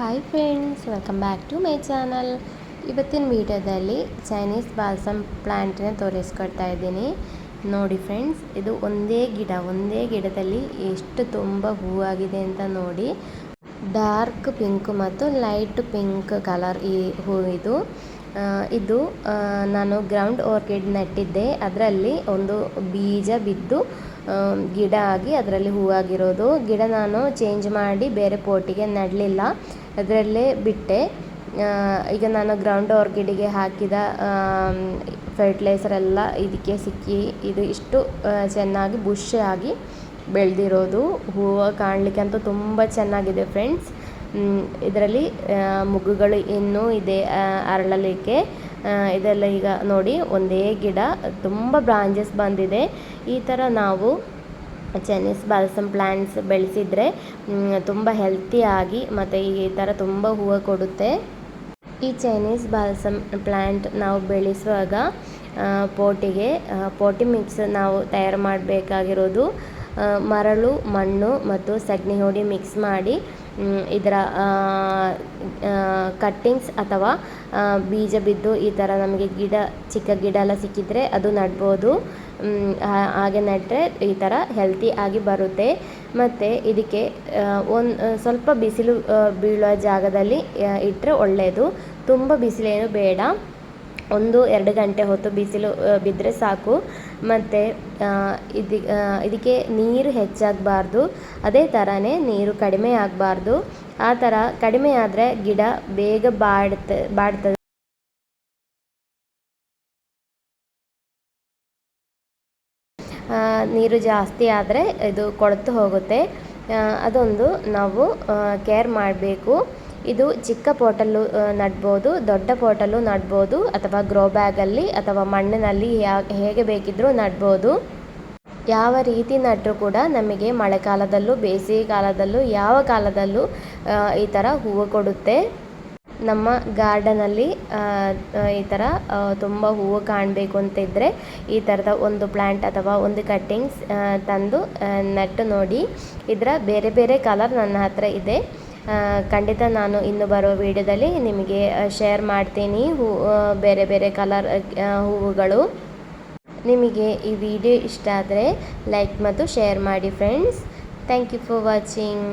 Hi friends, welcome back to my channel. ಇವತ್ತಿನ ವಿಡಿಯೋದಲ್ಲಿ Chinese balsam ಪ್ಲ್ಯಾಂಟನ್ನ ತೋರಿಸ್ಕೊಡ್ತಾ ಇದ್ದೀನಿ. ನೋಡಿ ಫ್ರೆಂಡ್ಸ್, ಇದು ಒಂದೇ ಗಿಡದಲ್ಲಿ ಎಷ್ಟು ತುಂಬ ಹೂವಾಗಿದೆ ಅಂತ ನೋಡಿ. ಡಾರ್ಕ್ ಪಿಂಕ್ ಮತ್ತು ಲೈಟ್ ಪಿಂಕ್ ಕಲರ್ ಈ ಹೂವಿದು. ಇದು ನಾನು ಗ್ರೌಂಡ್ ಆರ್ಕಿಡ್ ನೆಟ್ಟಿದ್ದೆ. ಅದರಲ್ಲಿ ಒಂದು ಬೀಜ ಬಿದ್ದು ಗಿಡ ಆಗಿ ಅದರಲ್ಲಿ ಹೂವಾಗಿರೋದು. ಗಿಡ ನಾನು ಚೇಂಜ್ ಮಾಡಿ ಬೇರೆ ಪೋಟಿಗೆ ನೆಡಲಿಲ್ಲ, ಅದರಲ್ಲೇ ಬಿಟ್ಟೆ. ಈಗ ನಾನು ಗ್ರೌಂಡ್ ಆರ್ಕಿಡಿಗೆ ಹಾಕಿದ ಫರ್ಟಿಲೈಸರ್ ಎಲ್ಲ ಇದಕ್ಕೆ ಸಿಕ್ಕಿ ಇದು ಇಷ್ಟು ಚೆನ್ನಾಗಿ ಬುಷ್ ಆಗಿ ಬೆಳೆದಿರೋದು. ಹೂವು ಕಾಣಲಿಕ್ಕೆ ಅಂತೂ ತುಂಬ ಚೆನ್ನಾಗಿದೆ ಫ್ರೆಂಡ್ಸ್. ಇದರಲ್ಲಿ ಮುಗ್ಗುಗಳು ಇನ್ನೂ ಇದೆ ಅರಳಲಿಕ್ಕೆ. ಇದೆಲ್ಲ ಈಗ ನೋಡಿ, ಒಂದೇ ಗಿಡ ತುಂಬ ಬ್ರಾಂಚಸ್ ಬಂದಿದೆ. ಈ ಥರ ನಾವು ಚೈನೀಸ್ ಬಾಲ್ಸಮ್ ಪ್ಲ್ಯಾಂಟ್ಸ್ ಬೆಳೆಸಿದರೆ ತುಂಬ ಹೆಲ್ತಿಯಾಗಿ ಮತ್ತು ಈ ಥರ ತುಂಬ ಹೂವು ಕೊಡುತ್ತೆ. ಈ ಚೈನೀಸ್ ಬಾಲ್ಸಮ್ ಪ್ಲ್ಯಾಂಟ್ ನಾವು ಬೆಳೆಸುವಾಗ ಪೋಟಿ ಮಿಕ್ಸ್ ನಾವು ತಯಾರು ಮಾಡಬೇಕಾಗಿರೋದು ಮರಳು, ಮಣ್ಣು ಮತ್ತು ಸಗಣಿ ಹುಡಿ ಮಿಕ್ಸ್ ಮಾಡಿ ಇದರ ಕಟ್ಟಿಂಗ್ಸ್ ಅಥವಾ ಬೀಜ ಬಿದ್ದು ಈ ಥರ ನಮಗೆ ಚಿಕ್ಕ ಗಿಡ ಎಲ್ಲ ಸಿಕ್ಕಿದರೆ ಅದು ನೆಡ್ಬೋದು. ಹಾಗೆ ನೆಟ್ಟರೆ ಈ ಥರ ಹೆಲ್ತಿ ಆಗಿ ಬರುತ್ತೆ. ಮತ್ತು ಇದಕ್ಕೆ ಸ್ವಲ್ಪ ಬಿಸಿಲು ಬೀಳುವ ಜಾಗದಲ್ಲಿ ಇಟ್ಟರೆ ಒಳ್ಳೆಯದು. ತುಂಬ ಬಿಸಿಲೇನು ಬೇಡ, 1-2 ಗಂಟೆ ಹೊತ್ತು ಬಿಸಿಲು ಬಿದ್ದರೆ ಸಾಕು. ಮತ್ತು ಇದಕ್ಕೆ ನೀರು ಹೆಚ್ಚಾಗಬಾರ್ದು, ಅದೇ ಥರನೇ ನೀರು ಕಡಿಮೆ ಆಗಬಾರ್ದು. ಆ ಥರ ಕಡಿಮೆ ಆದರೆ ಗಿಡ ಬೇಗ ಬಾಡ್ತದೆ. ನೀರು ಜಾಸ್ತಿ ಆದರೆ ಇದು ಕೊಳೆತು ಹೋಗುತ್ತೆ. ಅದೊಂದು ನಾವು ಕೇರ್ ಮಾಡಬೇಕು. ಇದು ಚಿಕ್ಕ ಪೋಟಲ್ಲೂ ನೆಡ್ಬೋದು, ದೊಡ್ಡ ಪೋಟಲ್ಲೂ ನೆಡ್ಬೋದು, ಅಥವಾ ಗ್ರೋ ಬ್ಯಾಗಲ್ಲಿ ಅಥವಾ ಮಣ್ಣಿನಲ್ಲಿ ಹೇಗೆ ಬೇಕಿದ್ದರೂ ನೆಡ್ಬೋದು. ಯಾವ ರೀತಿ ನೆಟ್ಟರೂ ಕೂಡ ನಮಗೆ ಮಳೆಗಾಲದಲ್ಲೂ ಬೇಸಿಗೆ ಕಾಲದಲ್ಲೂ ಯಾವ ಕಾಲದಲ್ಲೂ ಈ ಥರ ಹೂವು ಕೊಡುತ್ತೆ. ನಮ್ಮ ಗಾರ್ಡನಲ್ಲಿ ಈ ಥರ ತುಂಬ ಹೂವು ಕಾಣಬೇಕು ಅಂತಿದ್ದರೆ ಈ ಥರದ ಒಂದು ಪ್ಲ್ಯಾಂಟ್ ಅಥವಾ ಒಂದು ಕಟ್ಟಿಂಗ್ಸ್ ತಂದು ನೆಟ್ಟು ನೋಡಿ. ಇದರ ಬೇರೆ ಬೇರೆ ಕಲರ್ ನನ್ನ ಹತ್ರ ಇದೆ. ಖಂಡಿತ ನಾನು ಇನ್ನು ಬರೋ ವಿಡಿಯೋದಲ್ಲಿ ನಿಮಗೆ ಶೇರ್ ಮಾಡ್ತೀನಿ ಬೇರೆ ಬೇರೆ ಕಲರ್ ಹೂವುಗಳು. ನಿಮಗೆ ಈ ವಿಡಿಯೋ ಇಷ್ಟ ಆದರೆ ಲೈಕ್ ಮತ್ತು ಶೇರ್ ಮಾಡಿ friends. Thank you for watching.